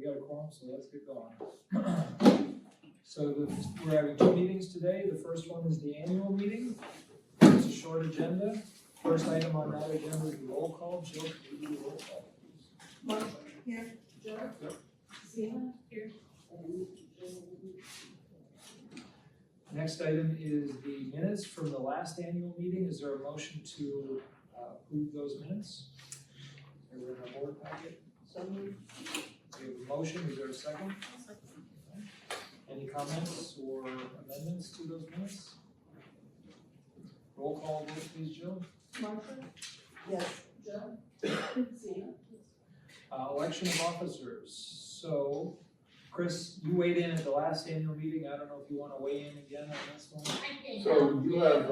we got a quorum, so let's get going. So we're having two meetings today. The first one is the annual meeting. It's a short agenda. First item on that agenda is the roll call. Jill, can you do the roll call, please? Mark, here. Joe? Yep. Zena, here. Next item is the minutes from the last annual meeting. Is there a motion to approve those minutes? They're in the board packet. So moved. We have a motion. Is there a second? Any comments or amendments to those minutes? Roll call vote, please, Jill. Martha? Yes. Joe? Zena? Election of officers. So, Chris, you weighed in at the last annual meeting. I don't know if you want to weigh in again on this one. So you have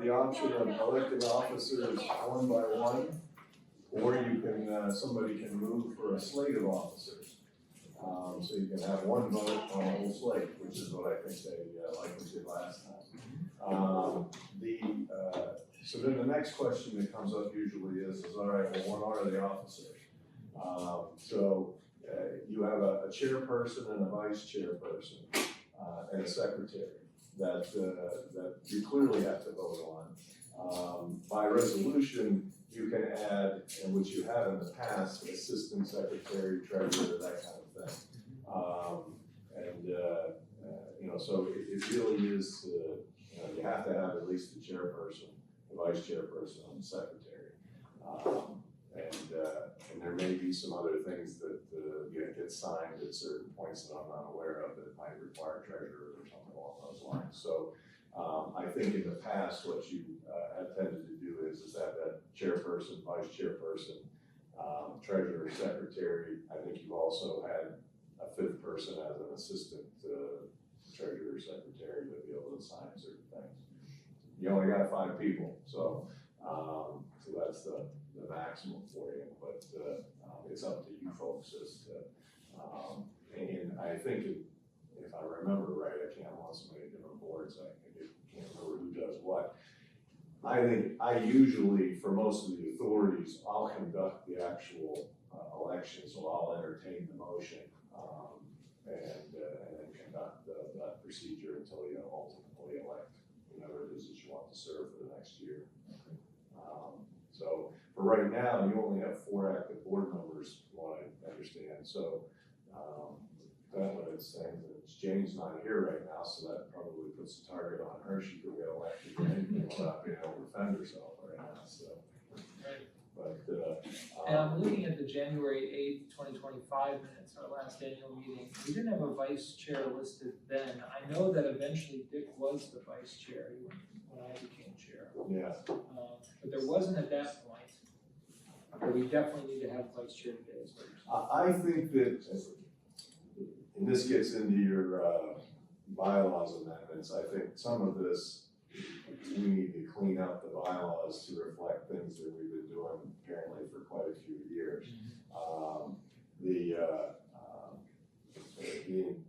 the option of electing officers one by one, or you can, somebody can move for a slate of officers. So you can have one vote on the whole slate, which is what I think they likely did last time. So then the next question that comes up usually is all right, well, what are the officers? You have a chairperson and a vice chairperson, and a secretary that you clearly have to vote on. By resolution, you can add, and which you have in the past, assistant secretary, treasurer, that kind of thing. So it really is, you have to have at least the chairperson, the vice chairperson, and the secretary. And there may be some other things that get signed at certain points that I'm not aware of that might require treasurer or something along those lines. So I think in the past, what you have tended to do is have that chairperson, vice chairperson, treasurer, secretary. I think you've also had a fifth person as an assistant treasurer, secretary to be able to sign certain things. You only got 5 people, so that's the maximum for you, but it's up to you folks as to, and I think if I remember right, I can't on so many different boards, I can't remember who does what. I think I usually, for most of the authorities, I'll conduct the actual election, so I'll entertain the motion and then conduct that procedure until you ultimately elect whoever it is that you want to serve for the next year. So for right now, you only have 4 active board members, from what I understand. So that what it's saying, Jane's not here right now, so that probably puts a target on her. She could get elected without being able to defend herself right now. So, but And I'm looking at the January 8th, 2025 minutes, our last annual meeting. We didn't have a vice chair listed then. I know that eventually Dick was the vice chair when I became chair. yeah. But there wasn't at that point. But we definitely need to have vice chair today as well. I think that, and this gets into your bylaws amendments, I think some of this, we need to clean up the bylaws to reflect things that we've been doing apparently for quite a few years.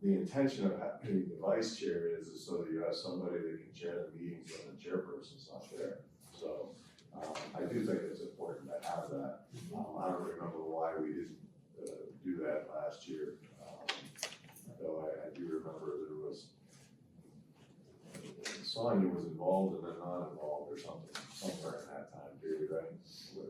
The intention of having the vice chair is so that you have somebody that can chair the meetings when the chairperson's not there. So I do think it's important to have that. I don't remember why we didn't do that last year. Though I do remember there was, Sonia was involved and then not involved or something, somewhere in that time period, right?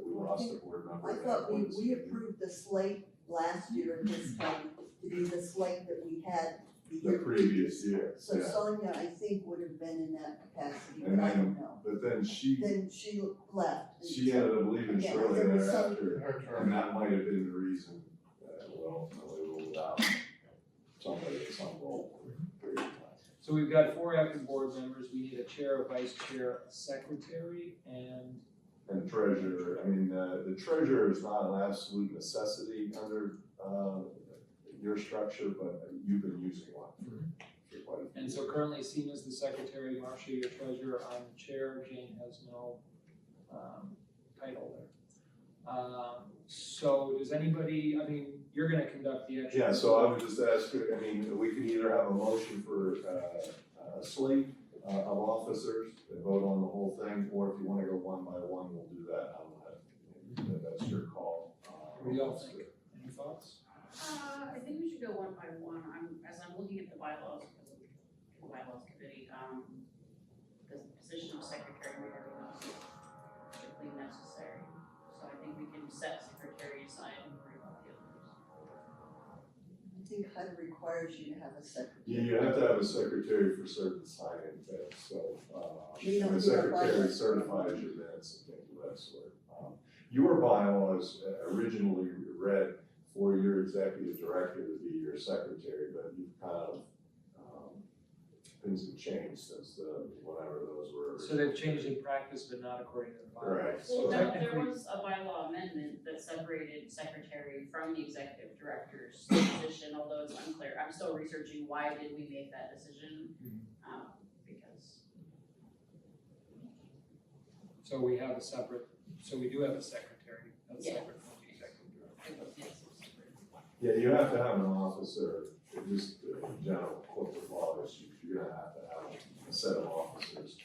We lost a board member. I thought we approved the slate last year at this time to be the slate that we had the The year. previous year, So yeah. Sonia, I think, would have been in that capacity, And but I then- don't know. But then she Then she left. and ended up leaving Yeah, shortly there was thereafter, and that might have been the reason that we ultimately ruled out somebody in some role for a period of time. So we've got 4 active board members. We need a chair, a vice chair, a secretary, and And treasurer, I mean, the treasurer is not an absolute necessity under your structure, but you've been using one for quite a few And so years. currently Seema's the secretary, Marcia your treasurer, I'm the chair, Jane has no title there. So does anybody, I mean, you're gonna conduct the actual. Yeah, so I would just ask, I mean, we can either have a motion for a slate of officers and vote on the whole thing, or if you wanna go one by one, we'll do that. That's your call. What do y'all think? Any thoughts? I think go one by one. As I'm looking at the bylaws, because of the bylaws committee, the position of secretary we already know is strictly necessary. So I think we can set secretary aside and worry about the others. I think HUD requires you to have a secretary. You have to have a secretary for certain sign-in things, so, We don't the do our secretary bylaws. certifies your minutes and things of that sort. Your bylaws originally read for your executive director to be your secretary, but you've kind of, things have changed since whenever those were. So they've changed in practice, but not according to the bylaws. Right. So Well, there technically, was a bylaw amendment that separated secretary from the executive director's position, although it's unclear. I'm still researching why did we make that decision, because. so we have a separate, so we do have a secretary, that's Yeah. separate from the executive director. Yes, it's separate. Yeah, you have to have an officer, just general corporate law, you're gonna have to have a set of officers.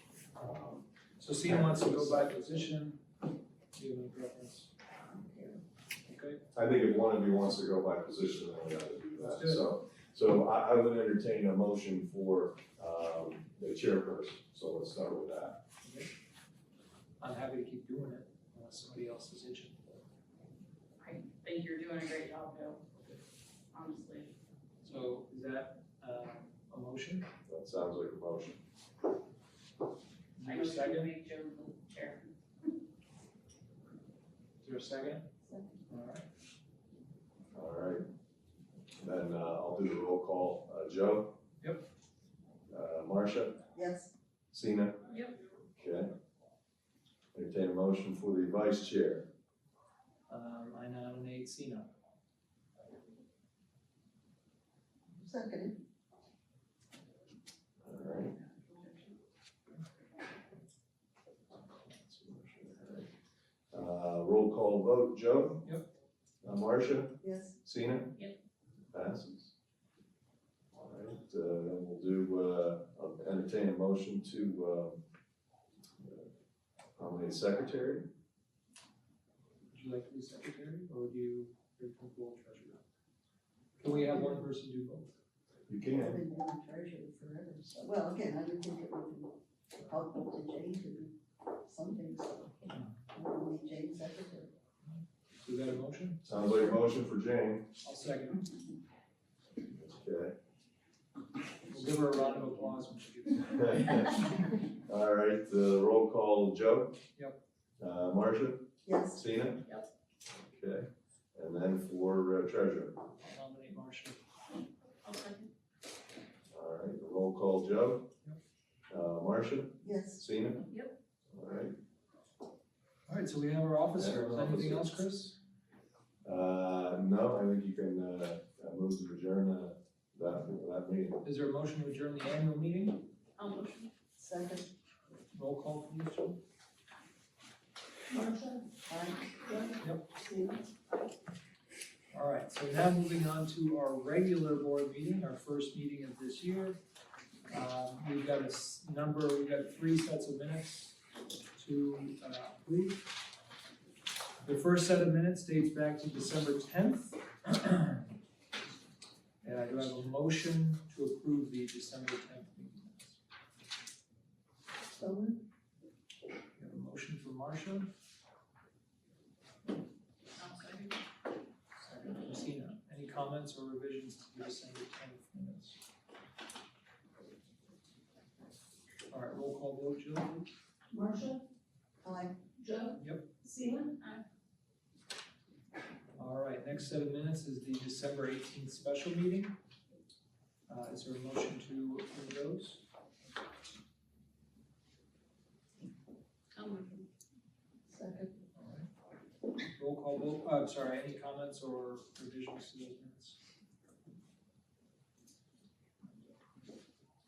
So Sina wants to go by position, do you have any preference? Okay, I think if one of you wants to go by position, then we gotta do Let's that. do it. So I would entertain a motion for, the chairperson, so let's start with that. I'm happy to keep doing it unless somebody else is itching. I think you're doing a great job, Joe, honestly. So is that, a motion? That sounds like a motion. Is I there know a you're second? gonna make Joe the chair. Is there a second? Second. Alright, All right. Then, I'll do the roll call. Joe? Yep. Marcia? Yes, Sina? Yep. Okay. Entertain a motion for the vice chair. I nominate Sina. second. All right. Roll call vote. Joe? Yep. Marcia? Yes, Sina? Yep. Passes. All right, then we'll do, I'll entertain a motion to, nominate secretary. Would you like to be secretary or would you, are you comfortable with treasurer? Can we have one person do both? You I've can. been doing treasurer forever, so, well, again, I would think it would be helpful to Jane to do some things, so. I would be Jane secretary. Is that a motion? Sounds like a motion for Jane. I'll second. Okay. We'll give her a round of applause when she gets there. All right, roll call. Joe? Yep. Marcia? Yes, Sina? Yep. Okay, and then for treasurer. I'll nominate Marcia. I'll second. All right, roll call. Joe? Marcia? yes, Sina? Yep. All right. Alright, so we have our officers. Yeah, Anything else, officers. Chris? No, I think you can, move to adjourn, that meeting. Is there a motion to adjourn the annual meeting? I'll motion. second, Roll call please, Joe. Marcia, aye. Joe? Yep. Sina? Alright, so now moving on to our regular board meeting, our first meeting of this year. We've got we've got 3 sets of minutes to approve. The first set of minutes dates back to December 10th. And I do have a motion to approve the December 10th meeting minutes. So moved. We have a motion for Marcia, I'll second. second for Christina. Any comments or revisions to the December 10th minutes? Alright, roll call vote, Jill, please. Marcia, Aye. Joe? Yep. Sina? Alright, next set of minutes is the December 18th special meeting. Is there a motion to approve those? I'll motion. Second, Alright. Roll call vote, sorry, any comments or revisions to those minutes?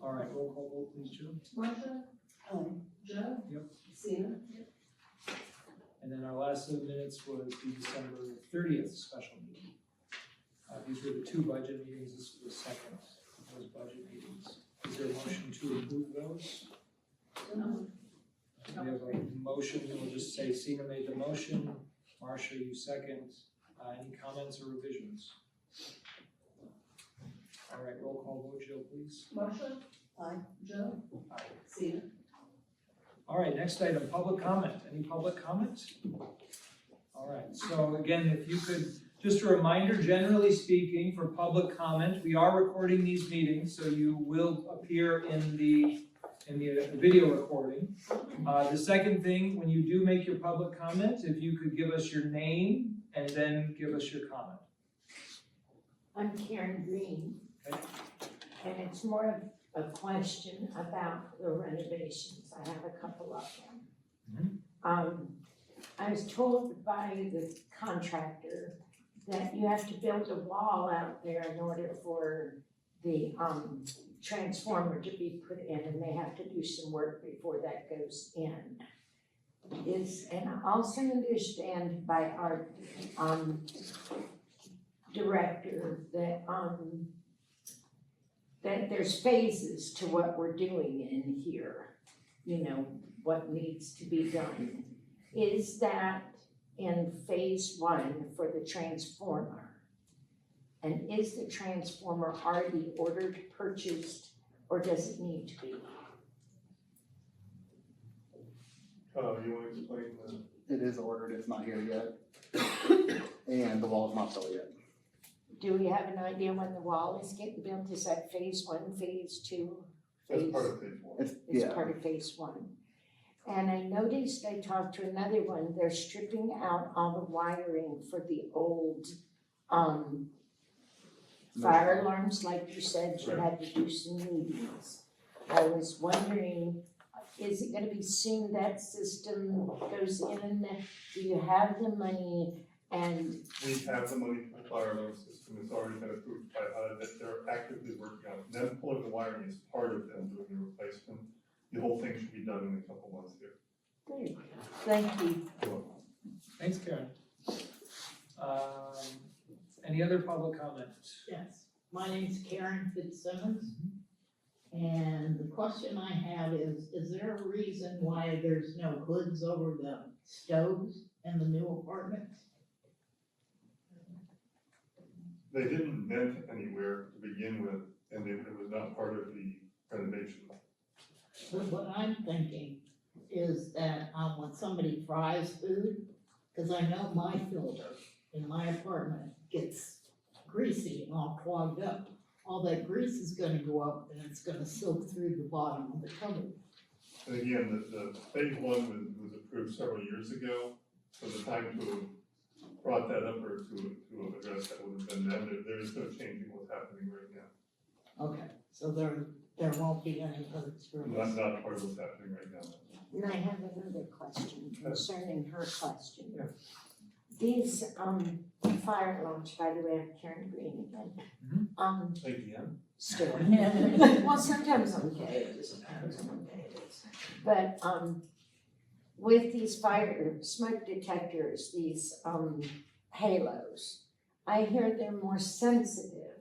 Alright, roll call vote please, Jill. Marcia, aye. Joe? Yep. Sina? And then our last set of minutes was the December 30th special meeting. These were the 2 budget meetings, this was the second of those budget meetings. Is there a motion to approve those? We have a motion, we'll just say Sina made the motion, Marcia, you second. Any comments or revisions? right, roll call vote, Jill, please. Marcia? Aye. Joe? Aye. Sina? All right, next item, public comment. Any public comment? All right, so again, if you could, just a reminder, generally speaking, for public comment, we are recording these meetings, so you will appear in the video recording. The second thing, when you do make your public comment, if you could give us your name and then give us your comment. I'm Karen Green. Okay. And it's more of a question about the renovations. I have a couple of them. I was told by the contractor that you have to build a wall out there in order for the transformer to be put in, and they have to do some work before that goes in. And I also understand by our director that that there's phases to what we're doing in here, you know, what needs to be done. Is that in phase 1 for the transformer? And is the transformer already ordered, purchased, or does it need to be? You want to explain the? It is ordered, it's not here yet. And the wall's not built yet. Do we have an idea when the wall is getting built? Is that phase 1, phase 2? That's part of phase 1. It's part of phase 1. And I noticed, I talked to another one, they're stripping out all the wiring for the old, fire alarms, like you said, you had to do some meetings. I was wondering, is it gonna be soon that system goes in? Do you have the money? And We have the money for the fire alarm system, it's already been approved by HUD, that they're actively working on it. Them pulling the wiring is part of them doing the replacement. The whole thing should be done in a couple months here. great, thank you. Thanks, Karen. Any other public comment? Yes, my name's Karen Fitzsimmons. And the question I have is there a reason why there's no hoods over the stoves in the new apartments? They didn't vent anywhere to begin with, and it was not part of the renovation. But what I'm thinking is that when somebody fries food, because I know my filter in my apartment gets greasy and all clogged up. All that grease is gonna go up and it's gonna soak through the bottom of the cupboard. And again, the phase 1 was approved several years ago, so the time to have brought that up or to have addressed that would have been then. There is no changing what's happening right now. Okay, so there won't be any hoods for this. Not part of what's happening right now. And I have another question concerning her question. Yeah. These, fire alarms, by the way, I'm Karen Green again. Again? Still. Well, sometimes I'm okay, it just depends on what day it is. But, with these fire smoke detectors, these, halos, I hear they're more sensitive.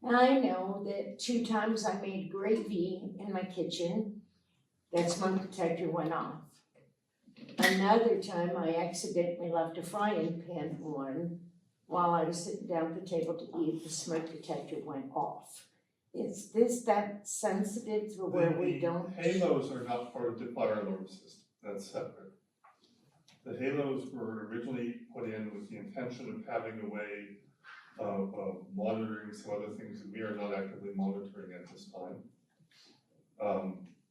And I know that 2 times I made gravy in my kitchen, that smoke detector went off. Another time I accidentally left a frying pan on while I was sitting down at the table to eat, the smoke detector went off. Is this that sensitive to where we don't? The halos are not part of the fire alarm system, that's separate. The halos were originally put in with the intention of having a way of monitoring some other things that we are not actively monitoring at this time.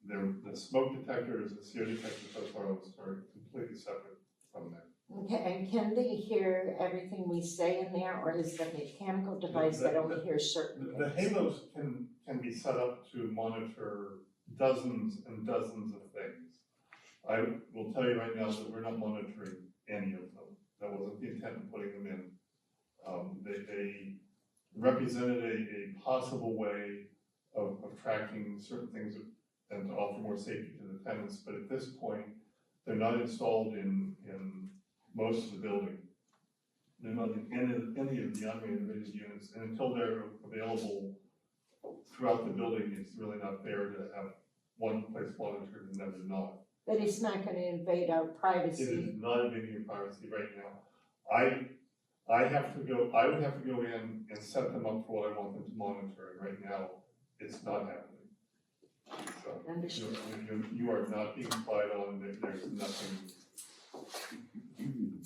The smoke detectors, the CO detectors so far are completely separate from that. Okay, and can they hear everything we say in there, or is it a mechanical device that only hears certain The things? halos can be set up to monitor dozens and dozens of things. I will tell you right now that we're not monitoring any of them. That wasn't the intent of putting them in. They represented a possible way of tracking certain things and to offer more safety to the tenants, but at this point, they're not installed in most of the building. They're not in any of the unrenovated units, and until they're available throughout the building, it's really not fair to have one place monitored and another not. But it's not gonna invade our It privacy. is not invading your privacy right now. I would have to go in and set them up for what I want them to monitor, and right now, it's not happening. So, Understood. you are not being spied on, there's nothing.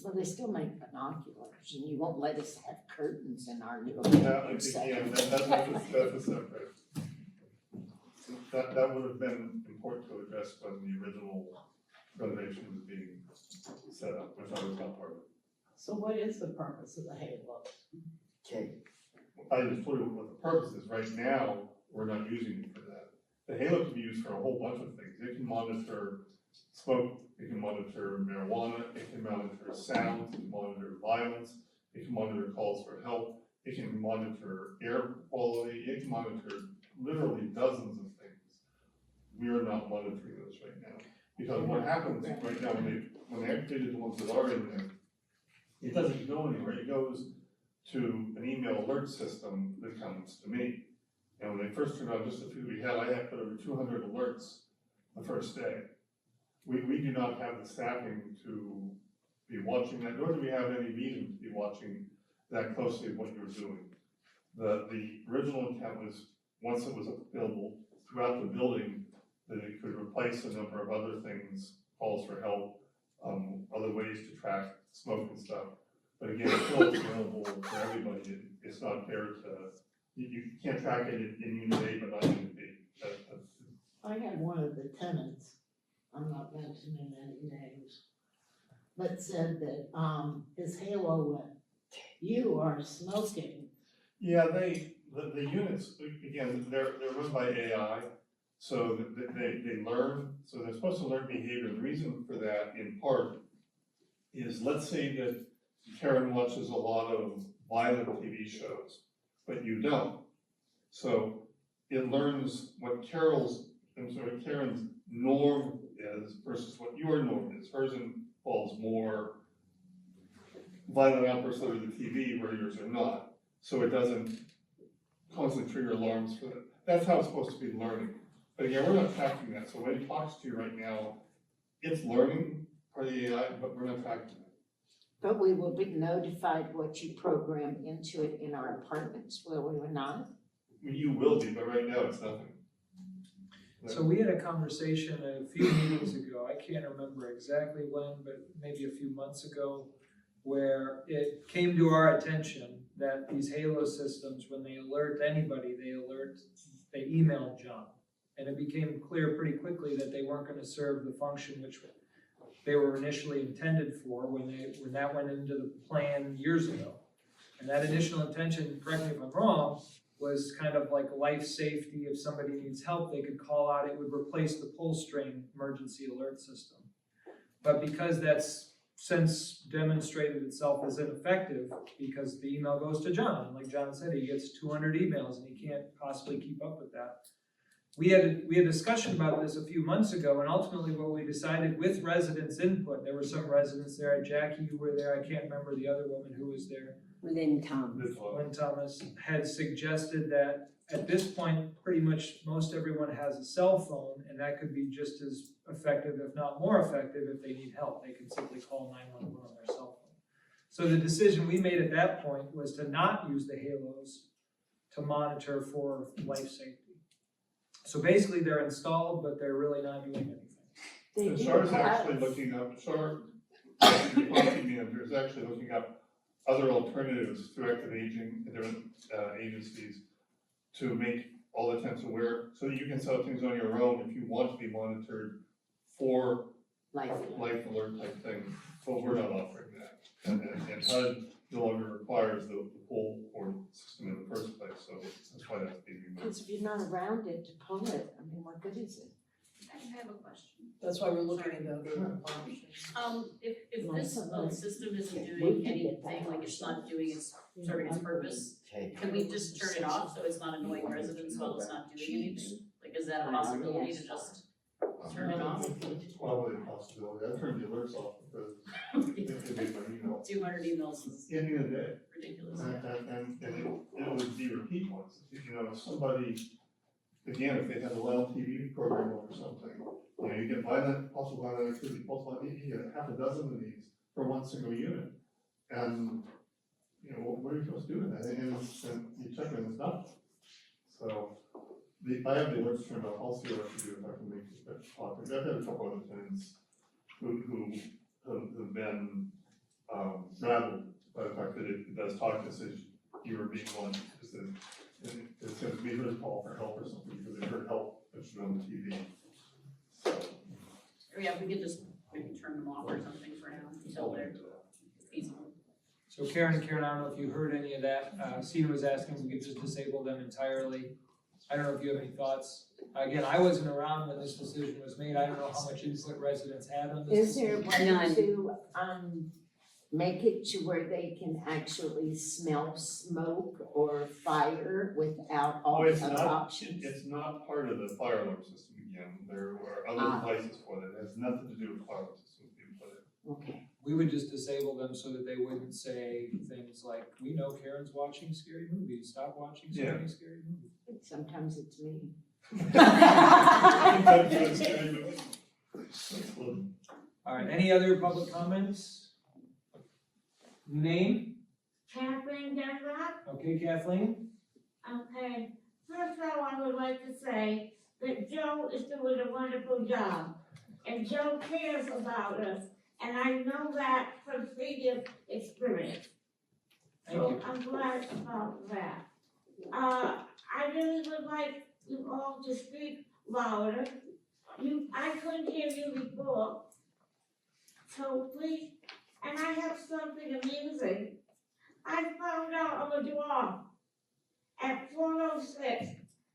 Well, they still make binoculars, and you won't let us have curtains in our new. Yeah, that's a separate. That would have been important to address when the original renovation was being set up, which I was not part of. So what is the purpose of the halos? Okay. I just told you what the purpose is. Right now, we're not using it for that. The halo can be used for a whole bunch of things. It can monitor smoke, it can monitor marijuana, it can monitor sound, it can monitor violence, it can monitor calls for help, it can monitor air quality, it can monitor literally dozens of things. We are not monitoring those right now. Because what happens right now, when they activated the ones that are in there, it doesn't go anywhere. It goes to an email alert system that comes to me. And when they first turned on just a few we had, I had put over 200 alerts the first day. We do not have the staffing to be watching that, nor do we have any reason to be watching that closely what you're doing. The original intent was, once it was available throughout the building, that it could replace a number of other things, calls for help, other ways to track smoke and stuff. But again, until it's available for everybody, it's not fair to, you can't track it in unit A, but not unit B. I had one of the tenants, I'm not mentioning any names, but said that, his halo went, you are smoking. Yeah, the units, again, they're run by AI, so they learn, so they're supposed to learn behavior. The reason for that, in part, is let's say that Karen watches a lot of violent TV shows, but you don't. So it learns what Karen's norm is versus what your norm is. Hers involves more violent outbursts over the TV where yours are not. So it doesn't constantly trigger alarms for that. That's how it's supposed to be learning. But again, we're not tracking that. So when it talks to you right now, it's learning for the AI, but we're not tracking it. But we will be notified what you program into it in our apartments, will we not? You will be, but right now it's nothing. So we had a conversation a few meetings ago, I can't remember exactly when, but maybe a few months ago, where it came to our attention that these halo systems, when they alert anybody, they email John. And it became clear pretty quickly that they weren't gonna serve the function which they were initially intended for when that went into the plan years ago. And that initial intention, correct me if I'm wrong, was kind of like life safety. If somebody needs help, they could call out. It would replace the pull string emergency alert system. But because that's since demonstrated itself as ineffective, because the email goes to John, like John said, he gets 200 emails and he can't possibly keep up with that. We had a discussion about this a few months ago, and ultimately what we decided with residents' input, there were some residents there, Jackie, you were there, I can't remember the other woman who was there. Lynn Thomas. Lynn Thomas had suggested that at this point, pretty much most everyone has a cell phone, and that could be just as effective, if not more effective, if they need help. They can simply call 911 on their cell phone. So the decision we made at that point was to not use the halos to monitor for life safety. So basically they're installed, but they're really not doing anything. They And do SHAR is have- actually looking up, SHAR, the policy manager is actually looking up other alternatives through active aging and different agencies to make all the tenants aware, so that you can set up things on your own if you want to be monitored for life. life alert type thing, but we're not offering that. And HUD no longer requires the pull cord system in the first place, so that's why that's being removed. Because if you're not around it to pull it, I mean, what good is it? I have a question. That's why we're looking at other options. If Like this something- system isn't We doing can get that anything, like it's not doing its, You serving its know, purpose, Okay. can we just turn it off so it's not annoying residents while it's not doing anything? Like, is that a possibility to just turn it off? It's probably a possibility. I turned the alerts off because it made my email 200 emails is in a day. ridiculous. And it would be repeat ones. You know, if somebody, again, if they had a wild TV program or something, you know, you get also violent activity, you get half a dozen of these for one single unit. And you know, what are you supposed to do with that? And you check and it's not. So, I have the alerts turned off, I'll see what I can do if I can make it talk. I've had a couple other tenants who have been, rattled by the fact that it does talk to say you were being one, because it's going to be her call for help or something, because they heard help, that should be on the TV. So, Or yeah, we could just maybe turn them off or something for now until they're feasible. So Karen, I don't know if you heard any of that. Steve was asking if we could just disable them entirely. I don't know if you have any thoughts. Again, I wasn't around when this decision was made. I don't know how much input residents had on this. Is there a decision. way to, make it to where they can actually smell smoke or fire without all oh, the it's other not, options? it's not part of the fire alarm system again, there are other devices for that, it has nothing to do with fire alarm system being put in. Okay, We would just disable them so that they wouldn't say things like, we know Karen's watching scary movies, stop watching so many scary movies. sometimes it's me. All right, any other public comments? Name? Kathleen Denver. Okay, Kathleen? Okay, first of all, I would like to say that Joe is doing a wonderful job. And Joe cares about us, and I know that from previous experience. Thank So you. I'm glad about that. I really would like you all to speak louder. I couldn't hear you before. So please, and I have something amusing. I found out on the door at 406,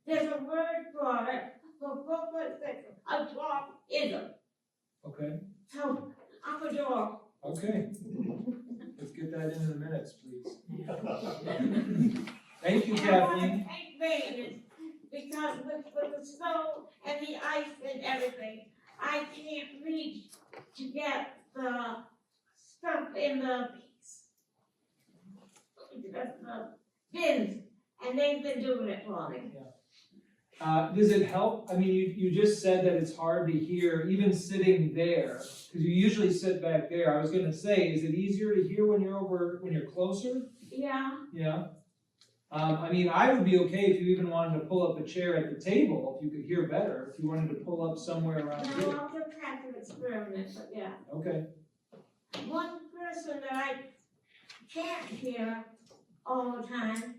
there's a word for it, for 4.6, a dwarfism. Okay, So, I'm a dwarf. okay. Let's get that into the minutes, please. Thank you, And I want Kathleen. to take maintenance, because with the snow and the ice and everything, I can't reach to get the stuff in the bins, and they've been doing it for me. Does it help? I mean, you just said that it's hard to hear, even sitting there, because you usually sit back there. I was gonna say, is it easier to hear when you're closer? Yeah, Yeah. I mean, I would be okay if you even wanted to pull up a chair at the table, if you could hear better, if you wanted to pull up somewhere around no, here. I'll just have to experiment, but yeah. Okay, One person that I can't hear all the time,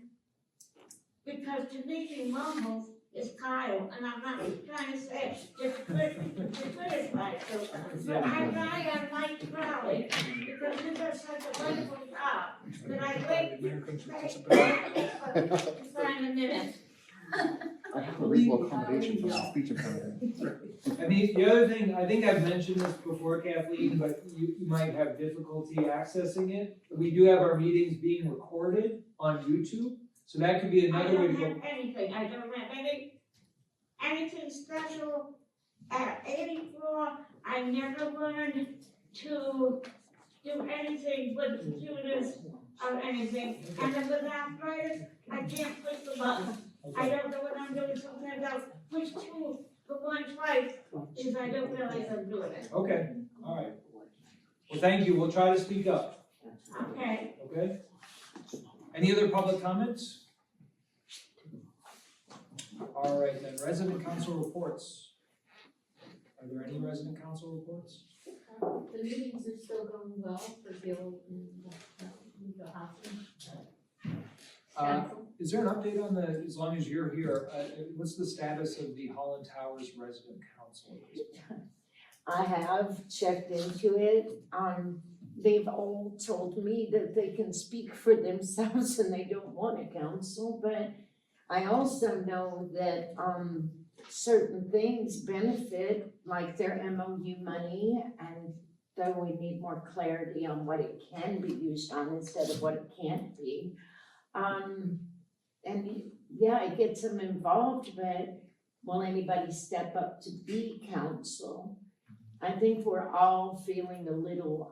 because to me he mumbles, is Kyle, and I'm not trying to say it just to criticize him, but I rely on Mike Crowley, because he does such a wonderful job, that I wait to sign a minute. I have a reasonable accommodation for some speech impediment. I mean, the other thing, I think I've mentioned this before, Kathleen, but you might have difficulty accessing it. We do have our meetings being recorded on YouTube, so that could be I another way to don't go. have anything, I don't have anything special. At 84, I never learned to do anything with computers or anything. And then with arthritis, I can't push the button. I Okay. don't know what I'm doing, sometimes I'll push two, but one twice, is I don't realize I'm doing it. Okay, all right. Well, thank you. We'll try to speak up, Okay, okay? Any other public comments? All right, then, resident council reports. Are there any resident council reports? The meetings are still going well for Bill and the hospital. Is there an update on the, as long as you're here, what's the status of the Holland Towers resident council? I have checked into it. They've all told me that they can speak for themselves and they don't want a council, but I also know that, certain things benefit, like their MOU money, and though we need more clarity on what it can be used on instead of what it can't be. And yeah, it gets them involved, but will anybody step up to be council? I think we're all feeling a little,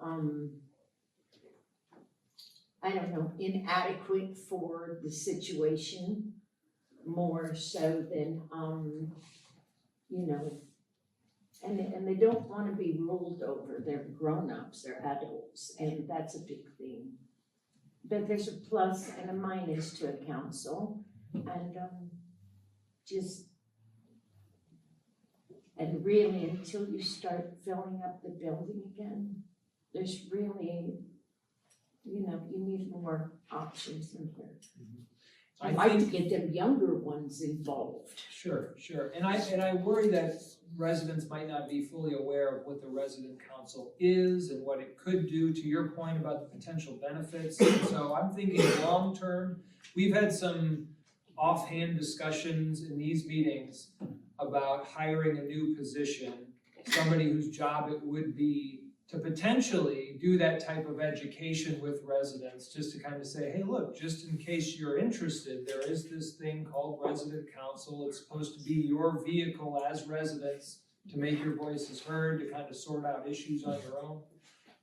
I don't know, inadequate for the situation, more so than, you know, and they don't wanna be ruled over, they're grown-ups, they're adults, and that's a big thing. but there's a plus and a minus to a council, and, and really, until you start filling up the building again, there's really, you need more options in here. I I'd like to think- get them younger ones involved. Sure, and I worry that residents might not be fully aware of what the resident council is and what it could do, to your point about the potential benefits. So I'm thinking long-term, we've had some offhand discussions in these meetings about hiring a new position, somebody whose job it would be to potentially do that type of education with residents, just to kind of say, hey, look, just in case you're interested, there is this thing called resident council. It's supposed to be your vehicle as residents to make your voices heard, to kind of sort out issues on your own.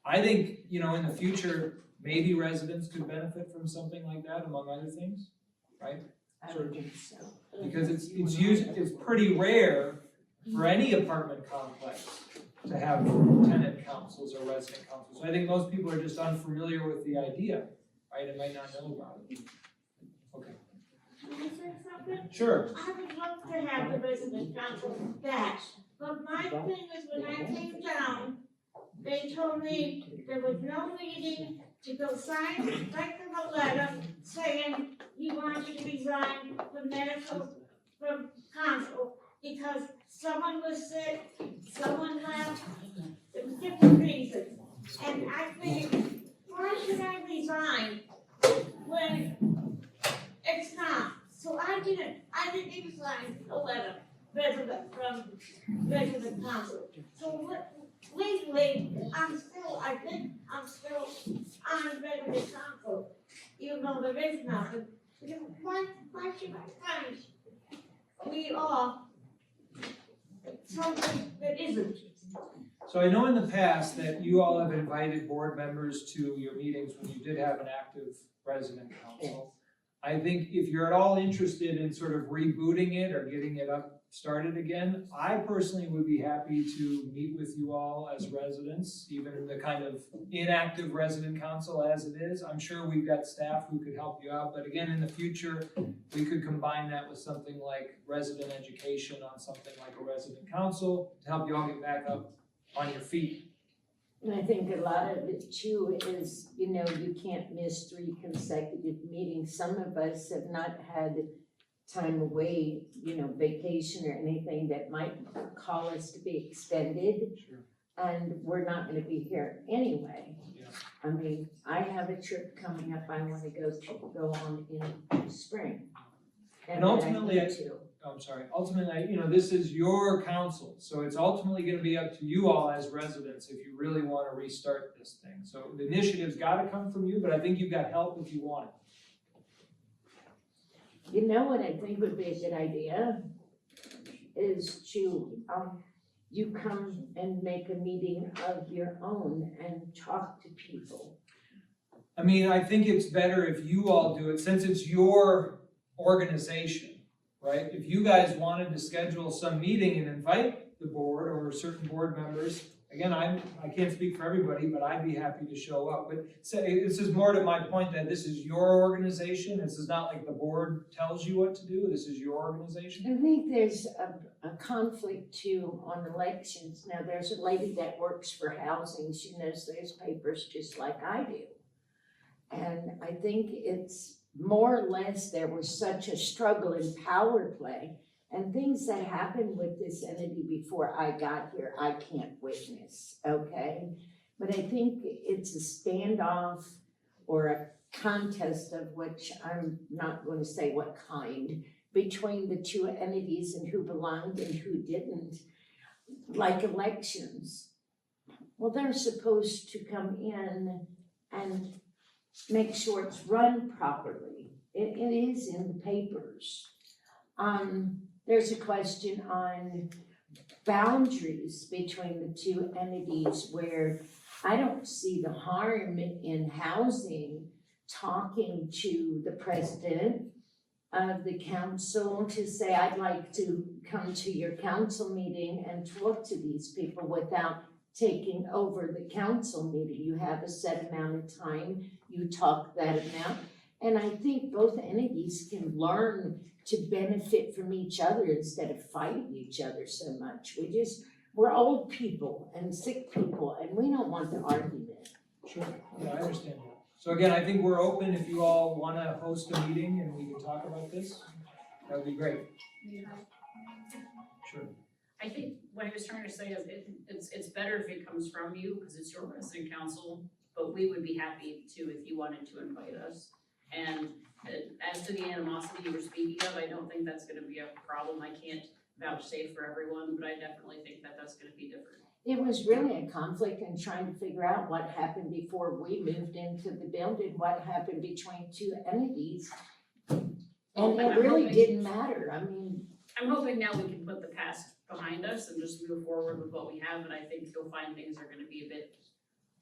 I think, in the future, maybe residents could benefit from something like that, among other things, right? I would think so. Because it's pretty rare for any apartment complex to have tenant councils or resident councils. So I think most people are just unfamiliar with the idea, right, and might not know about it. Okay. Can I say something? Sure. I would love to have the resident council back, but my thing is when I came down, they told me there was no meeting to go sign, write them a letter saying you wanted to resign from council because someone was sick, someone left, there was different reasons. And I figured, why should I resign when it's not? So I didn't even sign a letter from resident council. So legally, I'm still on resident council, even though there is nothing. Because why should I punish? We are something that isn't. So I know in the past that you all have invited board members to your meetings when you did have an active resident council. I think if you're at all interested in sort of rebooting it or getting it started again, I personally would be happy to meet with you all as residents, even the kind of inactive resident council as it is. I'm sure we've got staff who could help you out, but again, in the future, we could combine that with something like resident education on something like a resident council to help you all get back up on your feet. And I think a lot of it too is, you can't miss 3 consecutive meetings. Some of us have not had time away, vacation or anything that might call us to be extended. Sure. And we're not gonna be here anyway. Yeah. I mean, I have a trip coming up I wanna go on in spring. And that I ultimately, need to. ultimately, this is your council, so it's ultimately gonna be up to you all as residents if you really wanna restart this thing. So the initiative's gotta come from you, but I think you've got help if you want it. You know what I think would be a good idea is to, you come and make a meeting of your own and talk to people. I mean, I think it's better if you all do it, since it's your organization, right? If you guys wanted to schedule some meeting and invite the board or certain board members, again, I can't speak for everybody, but I'd be happy to show up. But this is more to my point that this is your organization. This is not like the board tells you what to do. This is your organization. I think there's a conflict too on elections. Now, there's a lady that works for housing. She knows those papers just like I do. And I think it's more or less there was such a struggle in power play and things that happened with this entity before I got here, I can't witness, okay? But I think it's a standoff or a contest of which I'm not going to say what kind, between the 2 entities and who belonged and who didn't. Like elections. Well, they're supposed to come in and make sure it's run properly. It is in the papers. There's a question on boundaries between the 2 entities where I don't see the harm in housing talking to the president of the council to say, I'd like to come to your council meeting and talk to these people without taking over the council meeting. You have a set amount of time, you talk that amount. And I think both entities can learn to benefit from each other instead of fighting each other so much. We're old people and sick people, and we don't want the argument. Sure, yeah, I understand that. So again, I think we're open if you all wanna host a meeting and we can talk about this, that would be great. Sure. I think what he was trying to say is it's better if it comes from you, because it's your resident council, but we would be happy to if you wanted to invite us. And as to the animosity you were speaking of, I don't think that's gonna be a problem. I can't vouchsafe for everyone, but I definitely think that that's gonna be different. It was really a conflict in trying to figure out what happened before we moved into the building, what happened between two entities. And it really didn't matter, I mean, I'm hoping now we can put the past behind us and just move forward with what we have, and I think you'll find things are gonna be a bit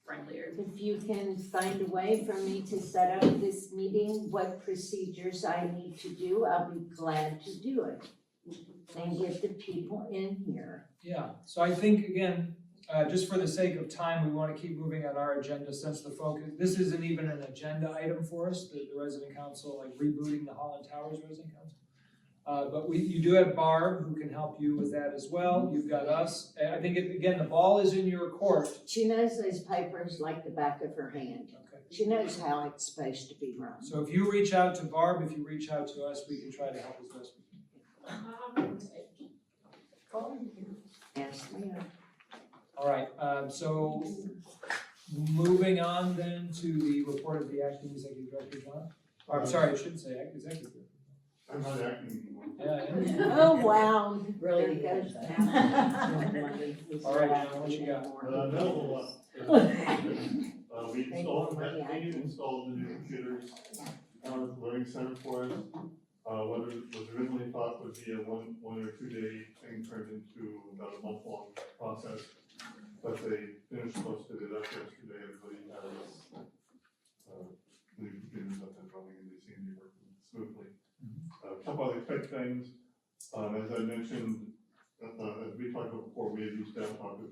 friendlier. if you can find a way for me to set up this meeting, what procedures I need to do, I'll be glad to do it. And get the people in here. Yeah, so I think, again, just for the sake of time, we wanna keep moving on our agenda since the focus, this isn't even an agenda item for us, the resident council, like rebooting the Holland Towers resident council. But you do have Barb who can help you with that as well, you've got us, I think, again, the ball is in your court. She knows those papers like the back of her hand. Okay. She knows how it's supposed to be run. So if you reach out to Barb, if you reach out to us, we can try to help as best we can. Ask me. All right, so moving on then to the report of the acting executive director, John. Or, I'm sorry, I shouldn't say executive director. I'm not acting anymore. Yeah, Oh, wow. Really There goes good. that. All right, John, what you got? No, we installed, we installed the new computers, at the learning center for us. What was originally thought would be a one or 2 day thing turned into about a month-long process. But they finished most of it up yesterday, everybody has, new computers up and running and they seem to be working smoothly. A couple other quick things, as I mentioned, as we talked about before, we had reached out to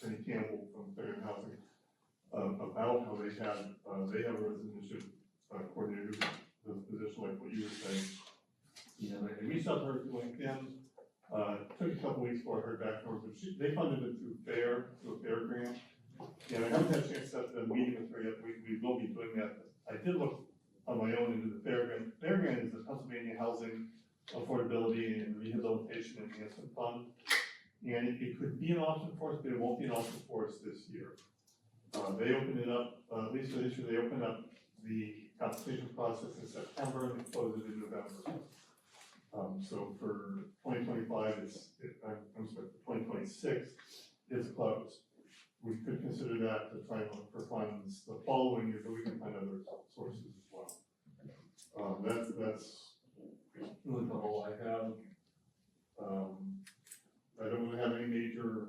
Penny Campbell from Fair Housing, about how they have a residential coordinator who's a position like what you were saying. And I reached out to her through LinkedIn, took a couple weeks before I heard back from her, but they funded it through a fair grant. And I haven't had a chance to set the meeting with her yet, we will be doing that. I did look on my own into the fair grant. Fair grant is the Pennsylvania Housing Affordability and Rehabilitation Enhancement Fund. And it could be an option for us, but it won't be an option for us this year. They opened it up, at least for this year, they opened up the application process in September and closed it in November. So for 2025, I'm sorry, for 2026, it's closed. We could consider that to try and look for funds the following year, but we can find other sources as well. That's really the whole I have. I don't really have any major,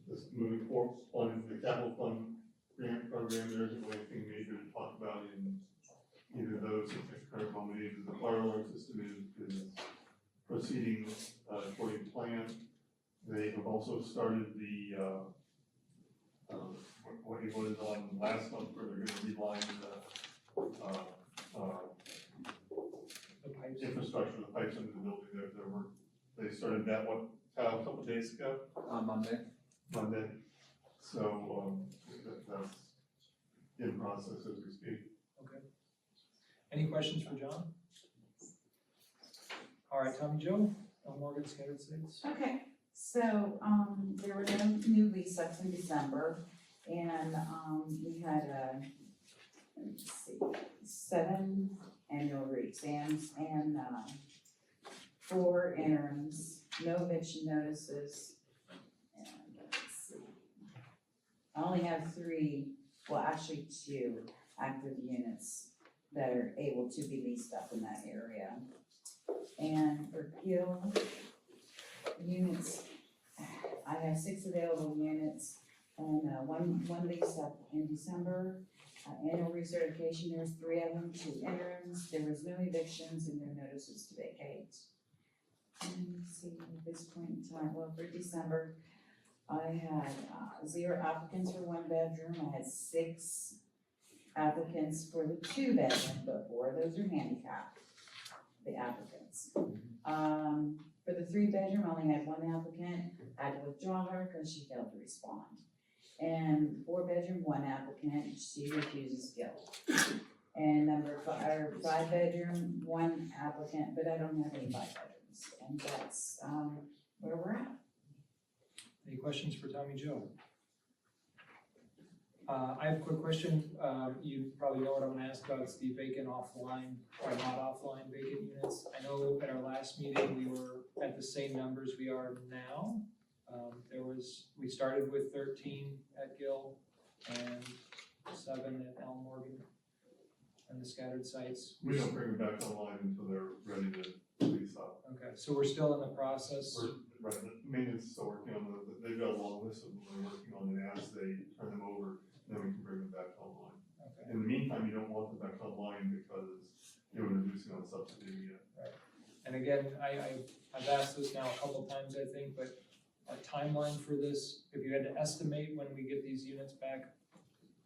just moving forward on the capital fund grant program. There isn't really anything major to talk about in either of those at the current moment. Either the fire alarm system is proceeding according to plan. They have also started the what he voted on last month, where they're gonna reline The pipes. infrastructure, the pipes into the building. They started that a couple days ago. On Monday. Monday. So, that's in process as we speak. Okay. Any questions for John? All right, Tommy Jo, Morgan Scattered States. Okay, so, there were no new lease ups in December, and, we had, let's see, 7 annual re-exams and, 4 interims, no eviction notices, and let's see. I only have 3, well, actually 2 active units that are able to be leased up in that area. And for Gill units, I have 6 available units and one leased up in December. Annual recertification, there's 3 of them, 2 interims, there was no evictions and no notices to vacate. And let's see, at this point in time, well, for December, I had 0 applicants for 1 bedroom, I had 6 applicants for the 2 bedroom, but 4 of those are handicapped, the applicants. For the 3 bedroom, I only had 1 applicant, I had to withdraw her because she failed to respond. And 4 bedroom, 1 applicant, she refuses guilt. And 5 bedroom, 1 applicant, but I don't have any 5 bedrooms, and that's, where we're at. Any questions for Tommy Joe? I have a quick question. You probably know what I'm gonna ask about. It's the vacant offline or not offline vacant units. I know at our last meeting, we were at the same numbers we are now. We started with 13 at Gill and 7 at Elm Morgan and the scattered sites. We don't bring them back online until they're ready to lease up. Okay, so we're still in the process. Right, maintenance is still working on they've got a long list of them they're working on, and as they turn them over, then we can bring them back online. Okay. In the meantime, you don't want them back online because you're reducing on subsidy yet. And again, I've asked this now a couple times, I think, but a timeline for this, if you had to estimate when we get these units back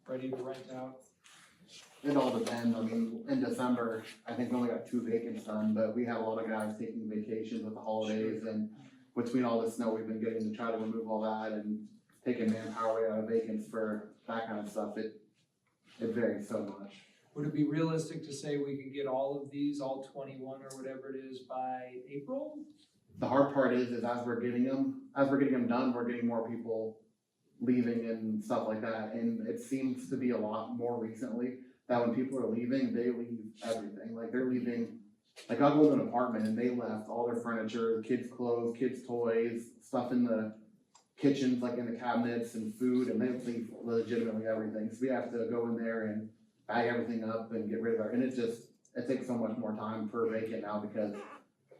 ready to rent out. It all depends. I mean, in December, I think we only got 2 vacants done, but we have a lot of guys taking vacations with the holidays, and between all the snow we've been getting to try to remove all that and taking manpower away out of vacants for that kind of stuff, it varies so much. Would it be realistic to say we could get all of these, all 21 or whatever it is, by April? The hard part is as we're getting them done, we're getting more people leaving and stuff like that, and it seems to be a lot more recently that when people are leaving, they leave everything. Like they're leaving, like I'll go to an apartment and they left all their furniture, kids' clothes, kids' toys, stuff in the kitchens, like in the cabinets and food, and they leave legitimately everything. So we have to go in there and bag everything up and get rid of it. And it takes so much more time per vacant now because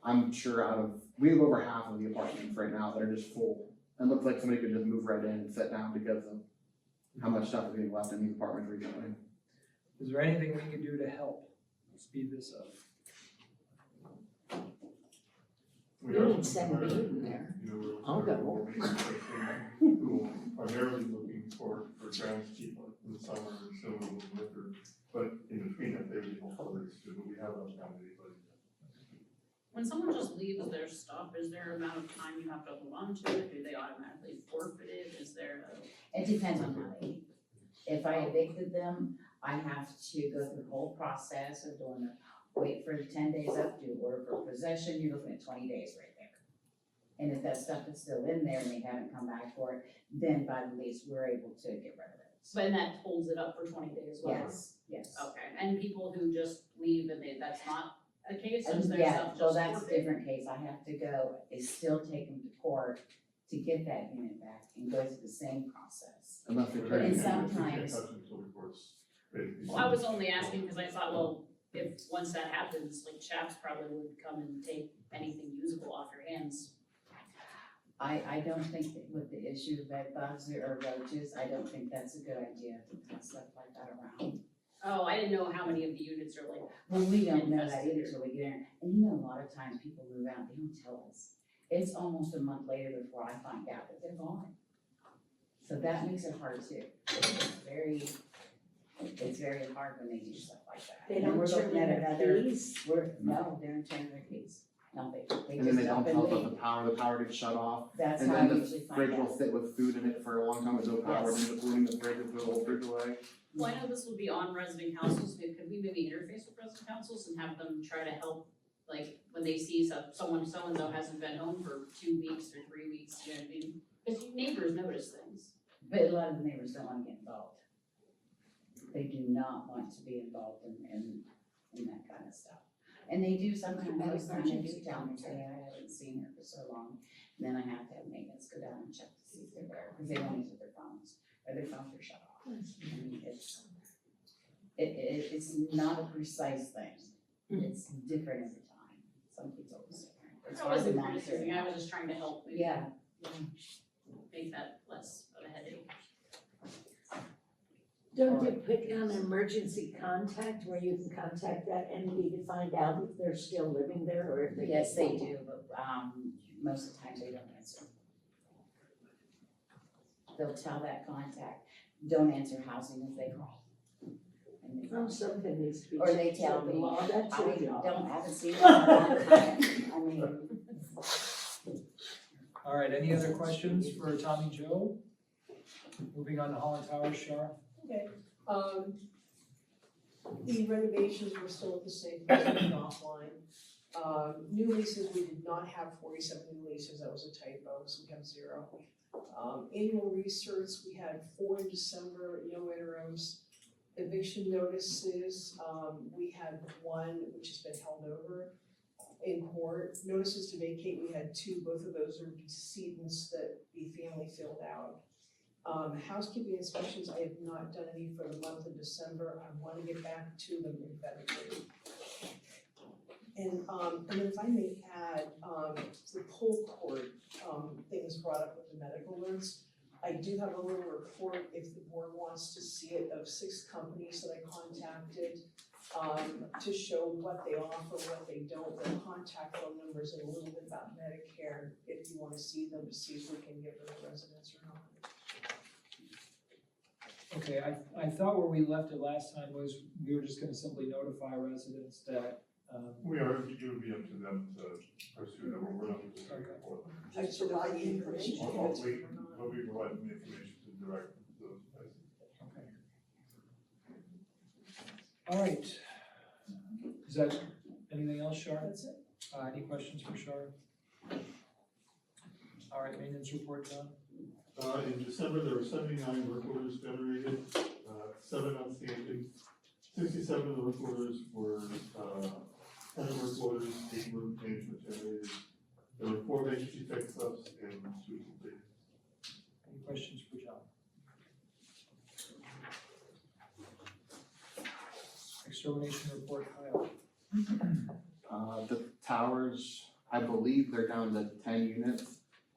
I'm sure we have over half of the apartments right now that are just full. And looks like somebody could just move right in and sit down because of how much stuff is being left in these apartments recently. Is there anything we could do to help speed this up? We You are need 7 in there. I'll go. Who are primarily looking for groundskeeper in the summer and snow in the winter, but in between that, they would help others too, but we haven't found anybody. When someone just leaves their stuff, is there an amount of time you have to hold on to it? Do they automatically forfeit it? Is there a? It depends on how they leave. If I evicted them, I have to go through the whole process of doing wait for the 10 days up, do order for possession, you're looking at 20 days right there. And if that stuff is still in there and they haven't come back for it, then by the lease, we're able to get rid of it. But that holds it up for 20 days as well? Yes. Okay, and people who just leave and that's not a case, is their Yeah, stuff so just that's a forfeited? different case, I have to go, they still take them to court to get that unit back and go through the same process. Unless they And turn it sometimes- You can't touch it until the court's basically. Well, I was only asking because I thought, well, if, once that happens, like Chaps probably would come and take anything usable off your hands. I don't think that with the issue of bed bugs or roaches, I don't think that's a good idea to put stuff like that around. Oh, I didn't know how many of the units are like, Well, we don't know that either till we get there, and you know, a lot of times people move out, they don't tell us. It's almost a month later before I find out that they're gone. So that makes it hard too. It's very hard when they do stuff like that. They And don't we're turn looking in at their another- keys. No, they don't turn their keys. No, they And then just they up don't and tell us leave. about the power gets shut off. That's And how I then usually the find fridge will out. sit with food in it for a long time with no power, Yes. and just putting the fridge and throw the whole fridge away. well, I know this would be on resident councils, could we maybe interface with resident councils and have them try to help? Like, when they see someone, so-and-so hasn't been home for 2 weeks or 3 weeks, you know what I mean? Because neighbors notice things. But a lot of the neighbors don't wanna get involved. They do not want to be involved in that kind of stuff. And they do sometimes, most times they do tell me, say, I haven't seen her for so long. And then I have to have maintenance go down and check to see if they're there, because they don't answer their phones, or their phones are shut off. I mean, it's not a precise thing. It's different every time. Some kids always different. It's I hard to wasn't monitor. criticizing, I was just trying to help maybe Yeah, make that less of a headache. Don't they put down an emergency contact where you can contact that entity to find out if they're still living there or if they? yes, they do, but, most of the time they don't answer. they'll tell that contact, don't answer housing if they call. And they- Well, something needs to be. Or they changed tell in the me, law. That's I your job. don't have a seat in a long time. I mean, All right, any other questions for Tommy Joe? Moving on to Holland Towers, Shar. Okay, the renovations were still at the same, percentage offline. New leases, we did not have 47 new leases, that was a typo, so we have 0. Annual research, we had 4 in December, no interims. Eviction notices, we had 1, which has been held over in court. Notices to vacate, we had 2, both of those are decedents that the family filled out. Housekeeping inspections, I have not done any for the month of December, I wanna get back to them in February. And then if I may add, the poll court, thing was brought up with the medical alerts. I do have a little report, if the board wants to see it, of 6 companies that I contacted, to show what they offer, what they don't, their contact phone numbers, and a little bit about Medicare, if you wanna see them, to see if we can get rid of residents or not. Okay, I thought where we left it last time was we were just gonna simply notify residents that, It would be up to them to pursue that, we're not just going for them. I just provide the information, if it's We, or not. but we provide the information to direct those places. okay. All right. Is that, anything else, Shar? That's it. Any questions for Shar? All right, maintenance report, John? In December, there were 79 work orders generated, 7 outstanding. 67 of the work orders were, 10 work orders, 8 were management generated. There were 4 vacancy fix-ups and 2 complete. Any questions for John? Extermination report, Kyle. The towers, I believe they're down to 10 units,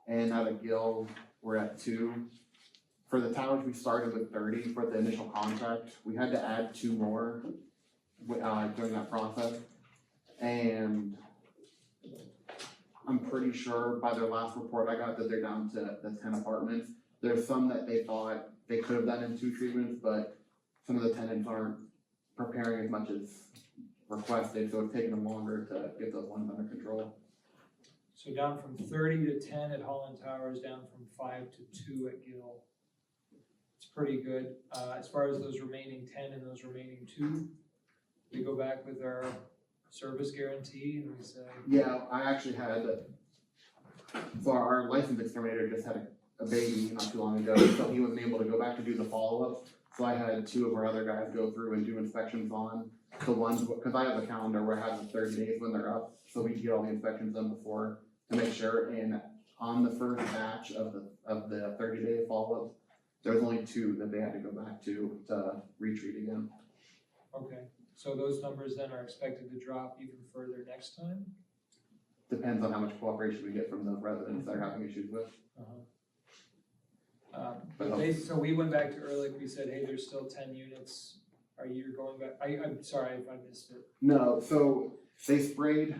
and out of Gill, we're at 2. For the towers, we started with 30 for the initial contract. We had to add 2 more during that process. And I'm pretty sure by their last report I got that they're down to the 10 apartments. There's some that they thought they could have done in 2 treatments, but some of the tenants aren't preparing as much as requested, so it's taking them longer to get those ones under control. So down from 30 to 10 at Holland Towers, down from 5 to 2 at Gill. It's pretty good. As far as those remaining 10 and those remaining 2, we go back with our service guarantee and we say, Yeah, I actually had, so our licensed exterminator just had a baby not too long ago, so he wasn't able to go back to do the follow-up. So I had 2 of our other guys go through and do inspections on the ones, because I have a calendar where I have the 30 days when they're up, so we can get all the inspections done before to make sure. And on the first batch of the 30-day follow-up, there was only 2 that they had to go back to retreat again. okay, so those numbers then are expected to drop even further next time? Depends on how much cooperation we get from the residents that are having issues with. So we went back to Ehrlich, we said, hey, there's still 10 units. Are you going back? I'm sorry if I missed it. No, so they sprayed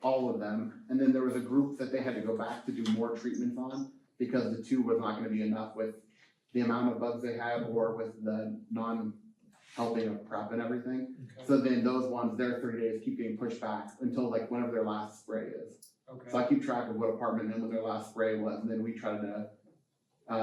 all of them, and then there was a group that they had to go back to do more treatments on because the 2 was not gonna be enough with the amount of bugs they had or with the non-helping of prep and everything. Okay, So then those ones, their 30 days keep getting pushed back until like whenever their last spray is. So okay, I keep track of what apartment and when their last spray was, and then we try to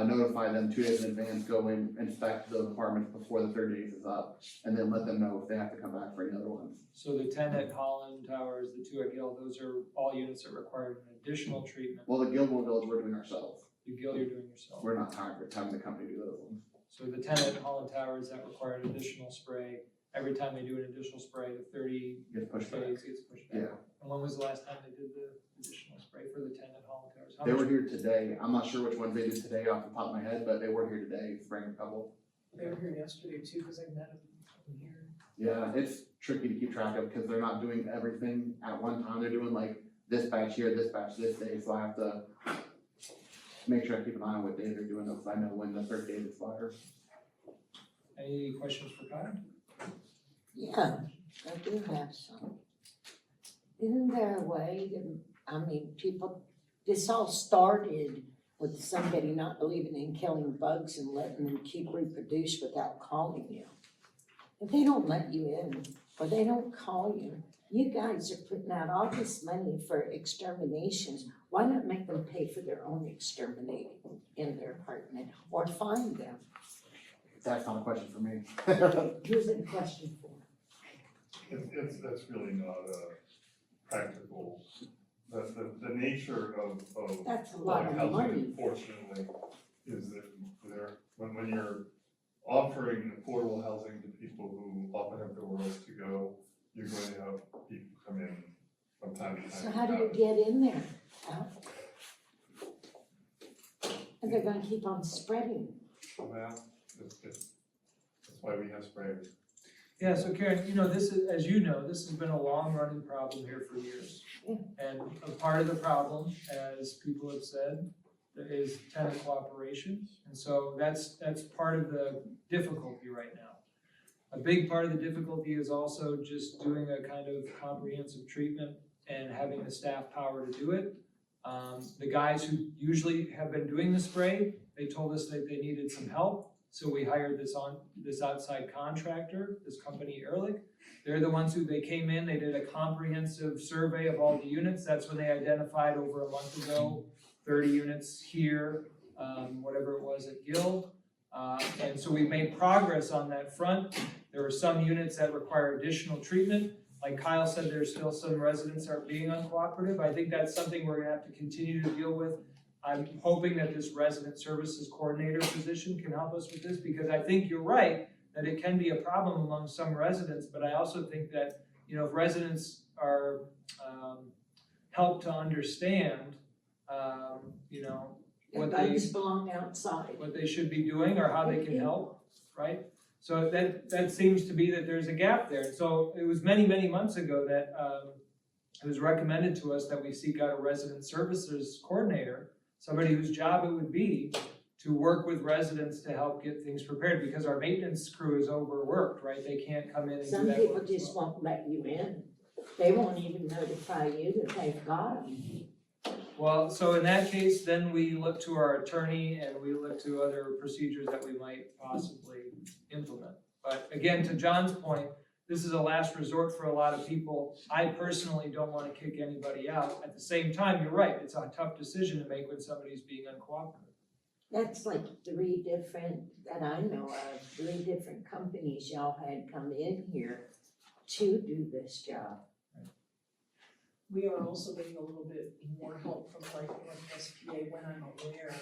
notify them 2 days in advance, go in, inspect those apartments before the 30 days is up, and then let them know if they have to come back for any other ones. so the 10 at Holland Towers, the 2 at Gill, those are all units that require an additional treatment. Well, the Gilmore Village, we're doing ourselves. The Gill you're doing yourself. We're not having the company do those ones. So the 10 at Holland Towers, that required additional spray. Every time they do an additional spray, the 30 Get pushed back. days gets pushed back. Yeah. And when was the last time they did the additional spray for the 10 at Holland Towers? How They much- were here today. I'm not sure which ones they did today off the top of my head, but they were here today, spraying a couple. They were here yesterday too, because I met them here. Yeah, it's tricky to keep track of because they're not doing everything at one time. They're doing like this batch here, this batch this day, so I have to make sure I keep an eye on what day they're doing those, so I know when the 30 days expire. Any questions for Kyle? Yeah, I do have some. Isn't there a way that, I mean, people, this all started with somebody not believing in killing bugs and letting them keep reproduce without calling you. If they don't let you in, or they don't call you, you guys are putting out all this money for exterminations. Why not make them pay for their own exterminating in their apartment, or fine them? That's not a question for me. Who's it a question for? That's really not practical. The nature of That's a lot public of housing, money. unfortunately, is that when you're offering affordable housing to people who often have nowhere else to go, you're going to have people come in from time to time. So how do you get in there? Al? And they're gonna keep on spreading. Well, that's why we have sprayers. Yeah, so Karen, you know, this is, as you know, this has been a long-running problem here for years. And a part of the problem, as people have said, is tenant cooperation. And so that's part of the difficulty right now. A big part of the difficulty is also just doing a kind of comprehensive treatment and having the staff power to do it. The guys who usually have been doing the spray, they told us that they needed some help. So we hired this outside contractor, this company Ehrlich. They're the ones they came in, they did a comprehensive survey of all the units. That's when they identified over a month ago, 30 units here, whatever it was at Guild. And so we made progress on that front. There were some units that require additional treatment. Like Kyle said, there's still some residents that are being uncooperative. I think that's something we're gonna have to continue to deal with. I'm hoping that this resident services coordinator position can help us with this, because I think you're right that it can be a problem among some residents, but I also think that, you know, if residents are helped to understand, you know, what Bugs belong outside. what they should be doing or how they can help, right? So that seems to be that there's a gap there. So it was many, many months ago that it was recommended to us that we seek out a resident services coordinator, somebody whose job it would be to work with residents to help get things prepared, because our maintenance crew is overworked, right? They can't come in and do Some that people work. just won't let you in. They won't even notify you that they've got them. Well, so in that case, then we look to our attorney and we look to other procedures that we might possibly implement. But again, to John's point, this is a last resort for a lot of people. I personally don't want to kick anybody out. At the same time, you're right, it's a tough decision to make when somebody's being uncooperative. That's like three different, that I know of, 3 different companies y'all had come in here to do this job. We are also getting a little bit more help from like SPA when I'm aware.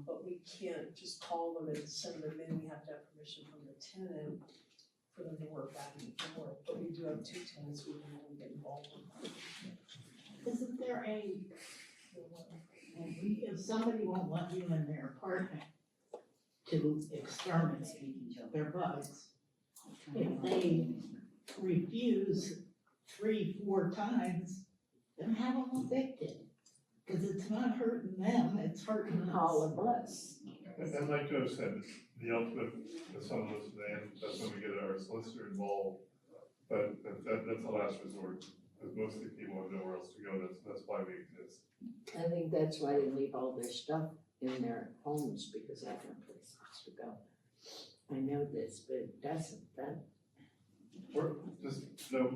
But we can't just call them and send them in, we have to have permission from the tenant for them to work back and forth. But we do have 2 tenants we can really get involved with. Isn't there if somebody won't let you in their apartment to exterminate their bugs, if they refuse 3-4 times, then have them evicted. Cause it's not hurting them, it's hurting All us. of us. And like Joe said, the ultimate, with some of this, that's when we get our solicitor involved. But that's the last resort, because most of the people have nowhere else to go, that's why we exist. I think that's why they leave all their stuff in their homes, because they have no places to go. I know this, but it doesn't, that, We're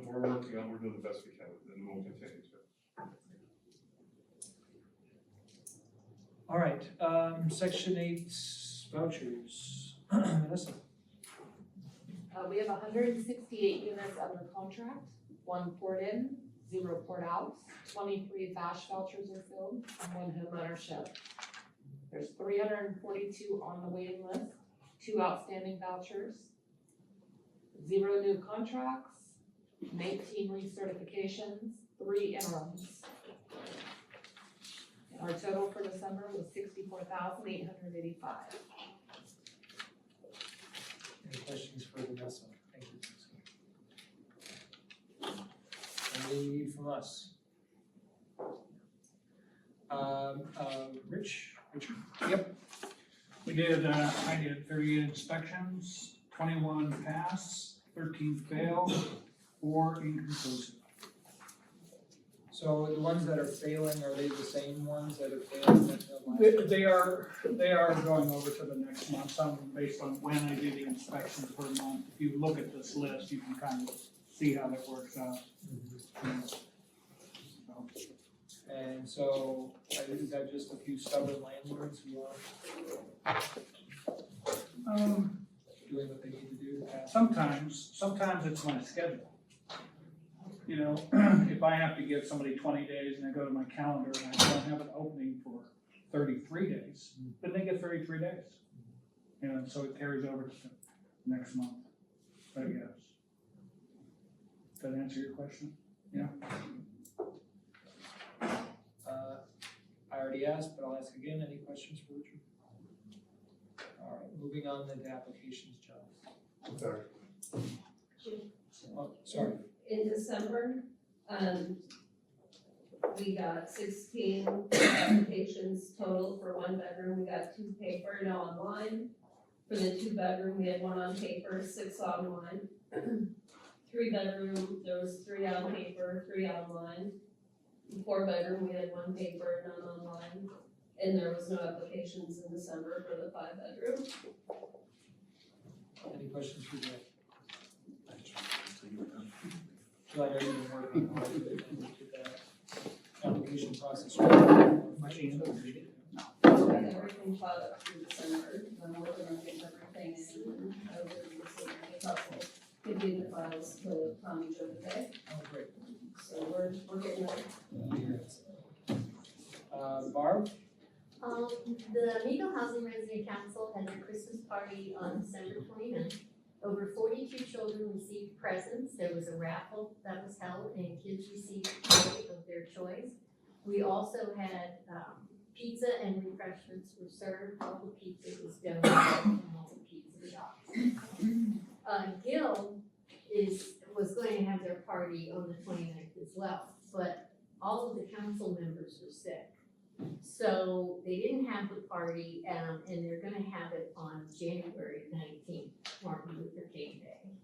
working on, we're doing the best we can, and we'll continue to. All right, section 8 vouchers. Melissa. We have 168 units under contract, 1 poured in, 0 poured out, 23 VASH vouchers are filled, and 1 homeownership. There's 342 on the waiting list, 2 outstanding vouchers, 0 new contracts, 19 recertifications, 3 interims. Our total for December was $64,885. Any questions for Vanessa? Thank you. Anything you need from us? Richard? Yep. We did, I did 38 inspections, 21 pass, 13 fail, 4 inconclusive. So the ones that are failing, are they the same ones that are failing that the last? They are going over to the next month, some based on when I do the inspections per month. If you look at this list, you can kind of see how that works out. And so, is that just a few stubborn landlords who are doing what they need to do? Sometimes it's my schedule. You know, if I have to give somebody 20 days and I go to my calendar and I don't have an opening for 33 days, then they get 33 days. You know, so it carries over to next month, I guess. Does that answer your question? Yeah. I already asked, but I'll ask again. Any questions for Richard? All right, moving on then to applications, John. Sorry. Oh, sorry. In December, we got 16 applications total for 1 bedroom, we got 2 paper, no online. For the 2 bedroom, we had 1 on paper, 6 online. 3 bedroom, there was 3 on paper, 3 online. 4 bedroom, we had 1 paper, none online. And there was no applications in December for the 5 bedroom. Any questions for Jeff? So I know you've been working hard to get that application process. Everything filed up through December, I'm working on getting everything in, I was able to get couple, getting the files to Tommy Joe today, Oh, great. so we're getting there. Barb? The Amigo Housing Resident Council had their Christmas party on December 29th. Over 42 children received presents. There was a raffle that was held and kids received a toy of their choice. We also had pizza and refreshments were served. All the pizza was donated and all the pizza shops. Gil was going to have their party on the 29th as well, but all of the council members were sick. So they didn't have the party, and they're gonna have it on January 19th, Martin Luther King Day.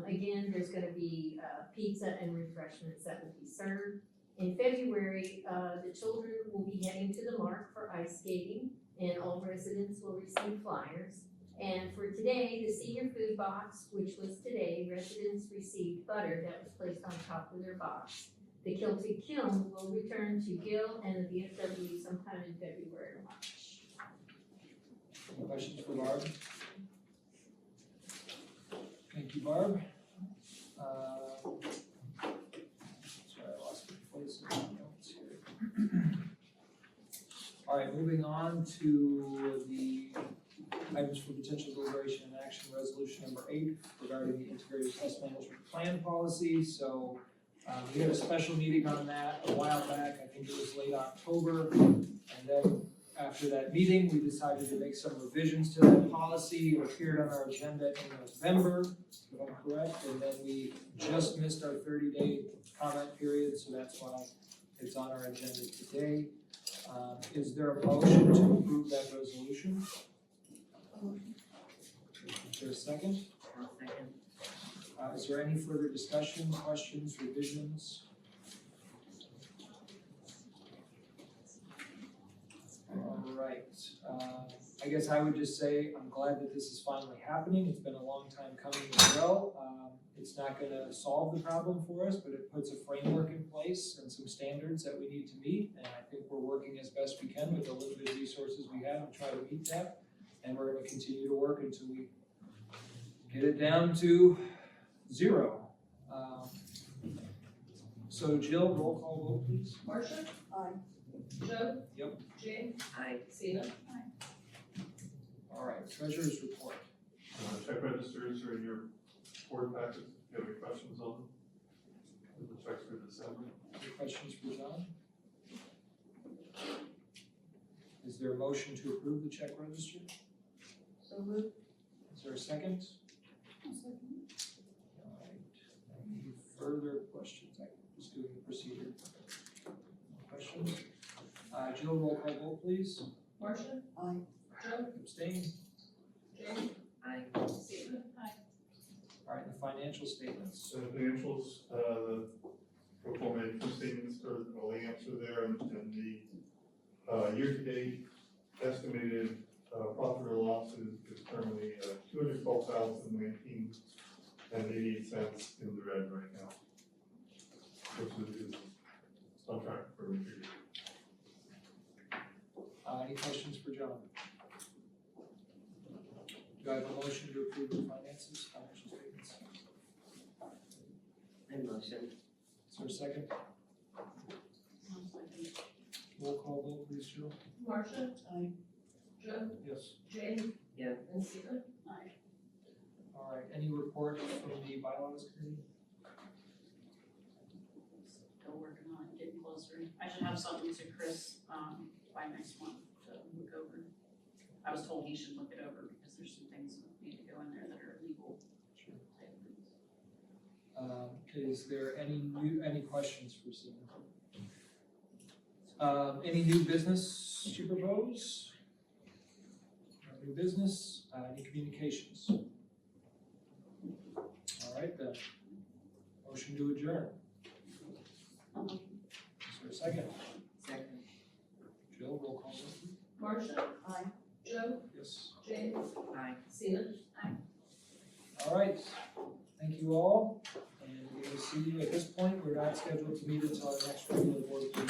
Again, there's gonna be pizza and refreshments that will be served. In February, the children will be heading to the Mark for ice skating, and all residents will receive flyers. And for today, the senior food box, which was today, residents received butter that was placed on top of their box. The Kilted Kiln will return to Gil and the VFW sometime in February or March. Any questions for Barb? Thank you, Barb. Sorry, I lost my place in my notes here. All right, moving on to the items for potential deliberation and action, resolution number 8 regarding the integrated pest management plan policy. So we had a special meeting on that a while back, I think it was late October. And then after that meeting, we decided to make some revisions to that policy. It appeared on our agenda in November, if I'm correct, and then we just missed our 30-day comment period, so that's why it's on our agenda today. Is there a motion to approve that resolution? Is there a second? I'll second. Is there any further discussion, questions, revisions? All right, I guess I would just say I'm glad that this is finally happening. It's been a long time coming as well. It's not gonna solve the problem for us, but it puts a framework in place and some standards that we need to meet. And I think we're working as best we can with the limited resources we have to try to meet that. And we're gonna continue to work until we get it down to 0. So Jill, roll call vote please. Marcia? Aye. Joe? Yep. Jane? Aye. Sina? All right, treasurer's report. Check registers are in your board packets. If you have any questions on them? The checks for December. Any questions for John? Is there a motion to approve the check register? So moved. Is there a second? All right, any further questions? I'm just doing the procedure. No questions? Jill, roll call vote please. Marcia? Aye. Joe? Abstain? Jane? Aye. Sina? All right, the financial statements. So the financials, the before my two statements, or the answer there, and the, year-to-date estimated, profit or loss is currently, $212,019.88 in the red right now. Which is on track for the figure. Any questions for John? Do I have a motion to approve the finances, financial statements? Motion. Is there a second? Roll call vote, please, Jill. Marcia? Aye. Joe? Yes. Jane? Yeah. And Stephen? Aye. All right, any report from the bylaws committee? Still working on it, getting closer. I should have something to Chris, by next month to look over. I was told he should look it over because there's some things that need to go in there that are legal type things. Is there any questions for Stephen? Any new business to propose? No new business, any communications? All right then, motion to adjourn. Is there a second? Second. Jill, roll call vote. Marcia? Aye. Joe? Yes. Jane? Aye. Stephen? All right, thank you all, and we will see you at this point. We're not scheduled to meet until our next regular board meeting.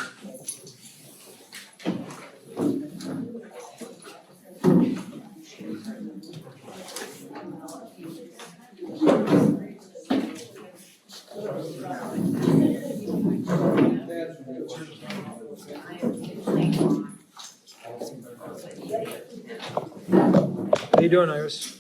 How you doing, Iris?